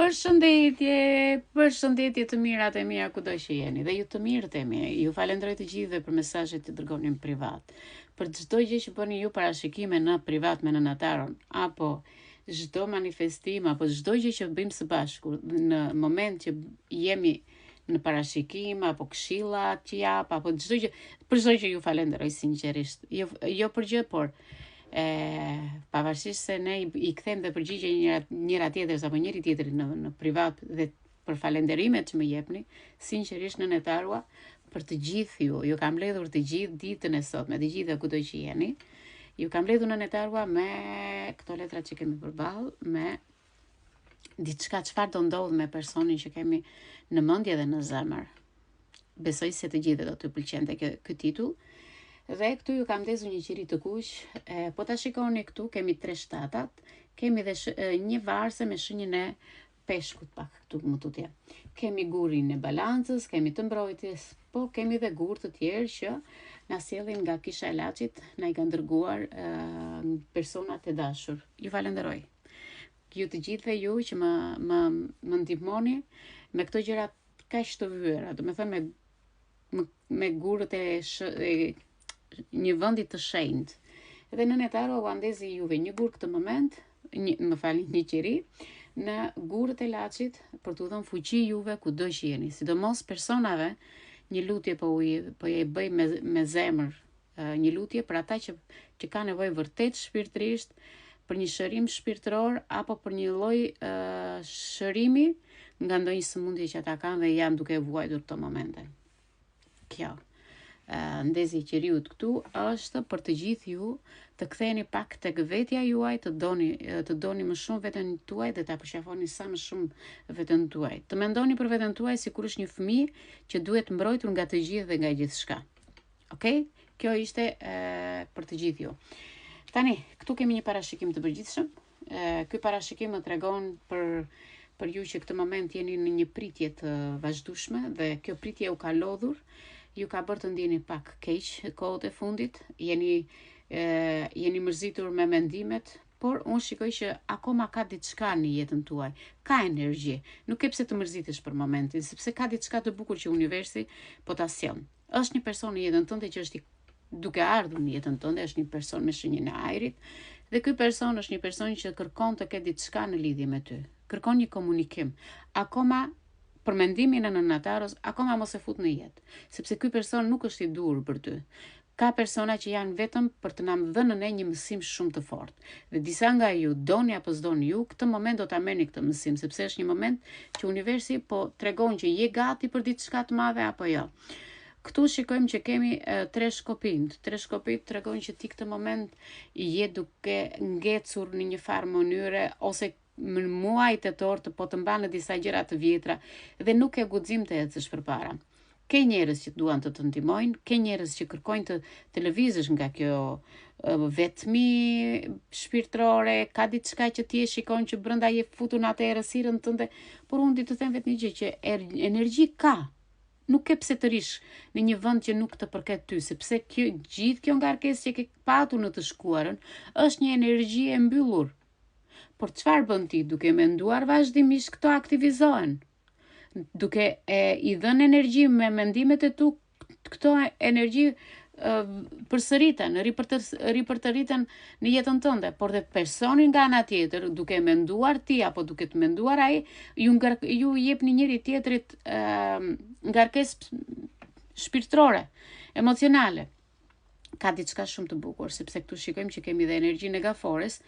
Përshëndetje të mirat e mia kudo që jeni dhe ju të mirët e mi. Ju falenderoj të gjithëve për mesazhet që dërgoni në privat. Për çdo gjë që bëni ju parashikime në privat me nënataron apo çdo manifestim apo çdo gjë që bëjmë së bashku në moment që jemi në parashikim apo këshilla që jap apo çdo gjë, për çdo gjë ju falenderoj sinqerisht. Jo për gjë, por pavarësisht se ne i kthejmë dhe përgjigje njëra tjetrës apo njëri tjetrit në privat dhe për falenderimet që më jepni, sinqerisht nëntarua, për të gjithë ju kam mbledhur të gjithë ditën e sotme, të gjitha kudo që jeni, ju kam mbledhur nëntarua me këto letra që kemi përballë, me diçka çfarë do ndodh me personin që kemi në mendje dhe në zemër. Besoj se të gjithë do t'ju pëlqente ky titull. Dhe këtu ju kam ndezur një qiri të kuq, po ta shikoni këtu kemi 3 shtatat, kemi dhe një varse me shenjën e peshkut pak këtu më tutje. Kemi gurin e balancës, kemi të mbrojtjes, po kemi dhe gur të tjerë që na sjellin nga kisha e Laçit, na i kanë dërguar personat e dashur. Ju falenderoj. Ju të gjithëve ju që më ndihmoni me këto gjëra kaq të vyera, do të thënë me gurët e një vendi të shenjtë. Dhe nënetaro u andezi juve një gur këtë moment, një qiri, në gurët e Laçit për t'u dhënë fuqi juve kudo që jeni. Sidomos personave, një lutje po e bëj me zemër, një lutje për ata që ka nevojë vërtet shpirtërisht për një shërim shpirtëror apo për një lloj shërimi nga ndonjë sëmundje që ata kanë dhe janë duke vuajtur këto momente. Kjo ndezi i qiriut këtu është për të gjithë ju të ktheheni pak tek vetja juaj, të doni më shumë veten tuaj dhe ta përqafoni sa më shumë veten tuaj. Të mendoni për veten tuaj sikur është një fëmijë që duhet mbrojtur nga të gjithë dhe nga gjithçka. Okej? Kjo ishte për të gjithë ju. Tani, këtu kemi një parashikim të përgjithshëm. Ky parashikim më tregon për ju që këtë moment jeni në një pritje të vazhdueshme dhe kjo pritje u ka lodhur. Ju ka bërë të ndjeni pak keq kohët e fundit, jeni mërzitur me mendimet, por unë shikoj që akoma ka diçka në jetën tuaj, ka energji, nuk e pse të mërzitesh për momentin, sepse ka diçka të bukur që universi po ta sjell. Është një person në jetën tënde që është duke ardhur në jetën tënde, është një person me shenjën e ajrit, dhe ky person është një person që kërkon të ketë diçka në lidhje me ty, kërkon një komunikim, akoma për mendimin e nënataros, akoma mos e fut në jetë, sepse ky person nuk është i dur për ty. Ka persona që janë vetëm për të na dhënë ne një mësim shumë të fortë. Dhe disa nga ju, doni apo s'doni ju, këtë moment do ta merrni këtë mësim, sepse është një moment që universi po tregon që je gati për diçka të madhe apo jo. Këtu shikojmë që kemi 3 shkopinj. 3 shkopinj tregojnë që ti këtë moment je duke ngecur në një farë mënyre ose në muaj tetor po të mbanë disa gjëra të vjetra dhe nuk e guxim të ecësh përpara. Ke njerëz që duan të ndihmojnë, ke njerëz që kërkojnë të lëvizësh nga kjo vetmi shpirtërore, ka diçka që ti e shikon që brenda je futur në atë errësirën tënde, por unë di të them vetë një gjë që energji ka. Nuk ke pse të rish në një vend që nuk të përket ty, sepse gjithë kjo ngarkesë që ke patur në të shkuarën është një energji e mbyllur. Por çfarë bën ti duke menduar vazhdimisht këto aktivizohen? Duke i dhënë energji me mendimet e tu, këto energji përsëriten, ripërtëriten në jetën tënde, por dhe personi nga ana tjetër, duke menduar ti apo duke të menduar ai, ju jepni njëri tjetrit ngarkesë shpirtërore, emocionale. Ka diçka shumë të bukur, sepse këtu shikojmë që kemi dhe energjinë e gafores,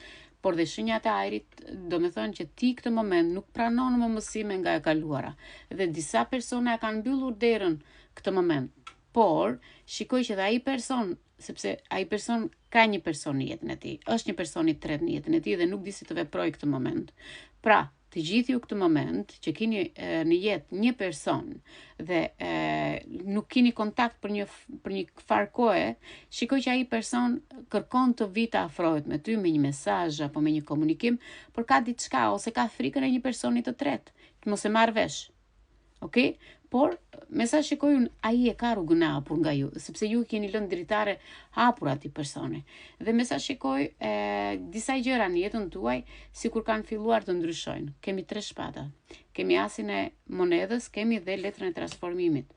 por dhe shenjat e ajrit, do me thënë që ti këtë moment nuk pranon më mësime nga e kaluara. Dhe disa persona kanë mbyllur derën këtë moment. Por, shikoj që dhe ai person, sepse ai person ka një person në jetën e tij, është një person i tretë në jetën e tij dhe nuk di si të veproj këtë moment. Pra, të gjithë ju këtë moment që keni në jetë një person dhe nuk keni kontakt për një farë kohe, shikoj që ai person kërkon të vi të afrohet me ty me një mesazh apo me një komunikim, por ka diçka ose ka frikën e një personi të tretë, që mos e marr vesh. Okej? Por, me sa shikoj unë, ai e ka rrugën e hapur nga ju, sepse ju keni lënë dritare hapur atij personi. Dhe me sa shikoj, disa gjëra në jetën tuaj, sikur kanë filluar të ndryshojnë. Kemi 3 shpata. Kemi asin e monedhës, kemi dhe letrën e transformimit.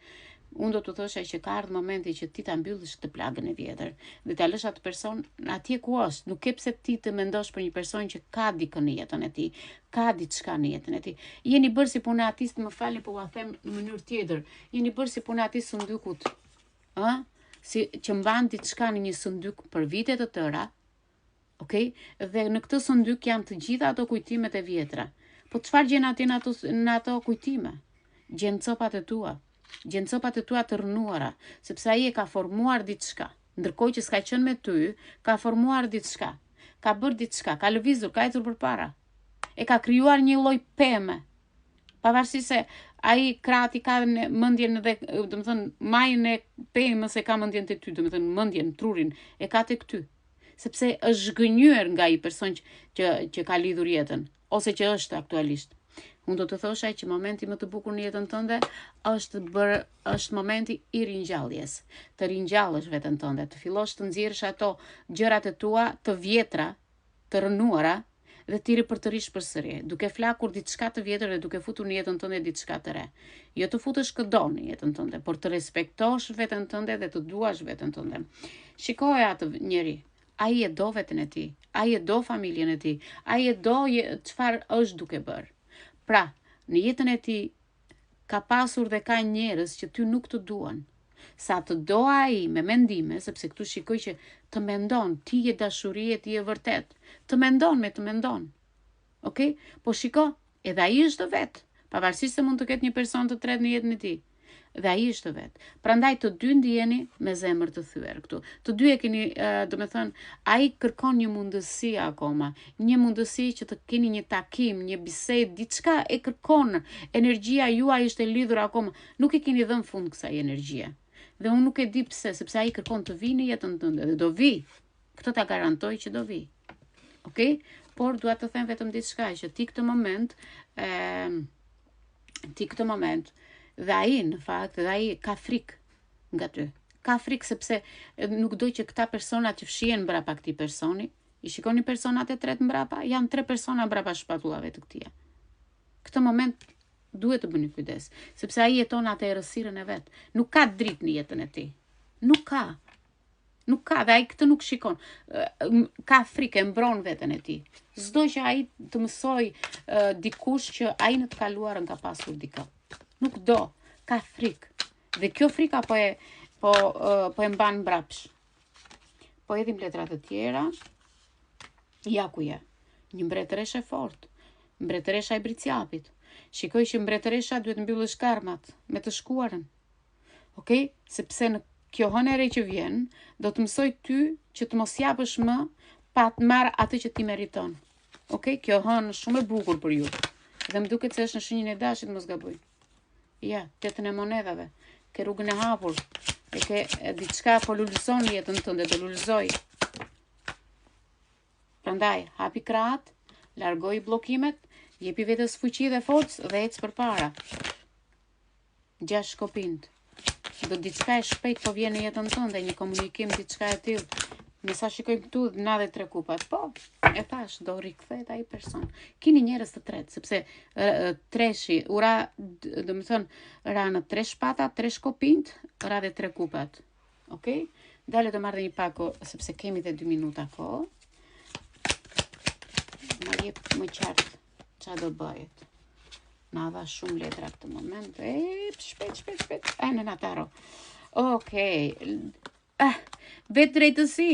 Unë do të thosha që ka ardhur momenti që ti ta mbyllësh këtë plagën e vjetër dhe ta lësh atë person atje ku është. Nuk ke pse ti të mendosh për një person që ka dikën në jetën e tij, ka diçka në jetën e tij. Jeni bërë si punatist, më falni po ua them në mënyrë tjetër. Jeni bërë si punatist sundykut. Si që mban diçka në një sundyk për vite të tëra. Okej? Dhe në këtë sundyk janë të gjitha ato kujtimet e vjetra. Po çfarë gjen atje në ato kujtime? Gjen copat e tua. Gjen copat e tua të rënuara, sepse ai e ka formuar diçka. Ndërkohë që s'ka qenë me ty, ka formuar diçka. Ka bërë diçka, ka lëvizur, ka ecur përpara. E ka krijuar një lloj peme. Pavarësisht se ai krahati ka mendjen dhe, domethënë, majën e pemës e ka mendjen te ty, domethënë mendjen, trurin e ka tek ty. Sepse është zhgënjur nga ai person që ka lidhur jetën, ose që është aktualisht. Unë do të thosha që momenti më të bukur në jetën tënde është momenti i ringjalljes. Të ringjallësh veten tënde, të fillosh të nxjerrësh ato gjërat e tua të vjetra, të rënuara dhe ti ripërtërish përsëri, duke flakur diçka të vjetër dhe duke futur në jetën tënde diçka të re. Jo të futesh këdo në jetën tënde, por të respektosh veten tënde dhe të duash veten tënde. Shikoj atë njeri. Ai e do veten e tij, ai e do familjen e tij, ai e do çfarë është duke bërë. Pra, në jetën e tij ka pasur dhe ka njerëz që ty nuk të duan. Sa të do ai me mendime, sepse këtu shikoj që të mendon, ti je dashurie, ti je vërtet. Të mendon. Okej? Po shiko, edhe ai është vet, pavarësisht se mund të ketë një person të tretë në jetën e tij. Dhe ai është vet. Prandaj të dy ndjeni me zemër të thyer këtu. Të dy e keni, domethënë, ai kërkon një mundësi akoma, një mundësi që të keni një takim, një bisedë, diçka e kërkon. Energjia juaj është e lidhur akoma. Nuk e keni dhënë fund kësaj energjie. Dhe unë nuk e di pse, sepse ai kërkon të vi në jetën tënde dhe do vi. Këtë ta garantoj që do vi. Okej? Por dua të them vetëm diçka që ti këtë moment dhe ai në fakt, dhe ai ka frikë nga ty. Ka frikë sepse nuk do që këta persona që fshihen mbrapa këtij personi, i shikoni personat e tretë mbrapa, janë 3 persona mbrapa shpatullave të këtij. Këtë moment duhet të bëni kujdes, sepse ai jeton atë errësirën e vet. Nuk ka dritë në jetën e tij. Nuk ka, dhe ai këtë nuk shikon. Ka frikë, e mbron veten e tij. S'do që ai të mësoj dikush që ai në të kaluarën ka pasur dikë. Nuk do, ka frikë. Dhe kjo frika po e mban mbrapsh. Po edhim letrat e tjera. Ja ku je. Një mbretëreshe fort. Mbretëresha e Briciapit. Shikoj që mbretëresha duhet mbyllësh karmat me të shkuarën. Okej? Sepse në kjo hënë e re që vjen, do të mësoj ty që të mos japësh më pa të marrë atë që ti meriton. Okej? Kjo hënë shumë e bukur për ju. Dhe më duket se është në shenjën e dashit, mos gaboj. Ja, tetën e monedhave. Ke rrugën e hapur. E ke diçka po lulëzon jetën tënde, do lulëzoj. Prandaj, hapi krahët, largoj bllokimet, jepi vetes fuqi dhe forcë dhe ec përpara. 6 shkopint. Do diçka e shpejt po vjen në jetën tënde, një komunikim, diçka e tillë. Me sa shikoj këtu, na dhe 3 kupat. Po, e thash, do rikthehet ai person. Kini njerëz të tretë, sepse treshi, ura, domethënë, ra në 3 shpata, 3 shkopint, ra dhe 3 kupat. Okej? Dale do marrë një pako, sepse kemi dhe 2 minuta kohë. Ma jep më qartë ç'a do bëhet. Na dha shumë letra këtë moment. Shpejt. Në nataro. Okej. Vetë drejtësi.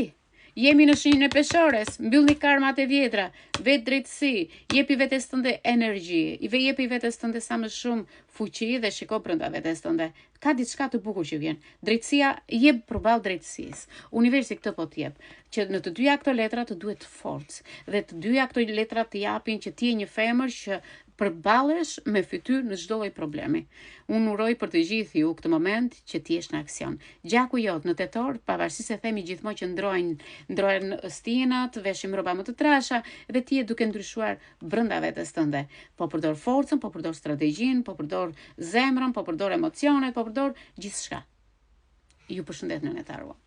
Jemi në shenjën e peshores, mbyllni karmat e vjetra, vetë drejtësi, jepi vetes tënde energji, jepi vetes tënde sa më shumë fuqi dhe shiko brenda vetes tënde. Ka diçka të bukur që vjen. Drejtësia jep përballë drejtësisë. Universi këtë po t'jep, që në të dyja këto letra të duhet forcë dhe të dyja këto letra të japin që ti je një femër që përballesh me fytyrë në çdo lloj problemi. Unë uroj për të gjithë ju këtë moment që ti jesh në aksion. Gjaku jot në tetor, pavarësisht se themi gjithmonë që ndrohen stinat, veshim rroba më të trasha dhe ti je duke ndryshuar brenda vetes tënde. Po përdor forcën, po përdor strategjinë, po përdor zemrën, po përdor emocionet, po përdor gjithçka. Ju përshëndet në netarua.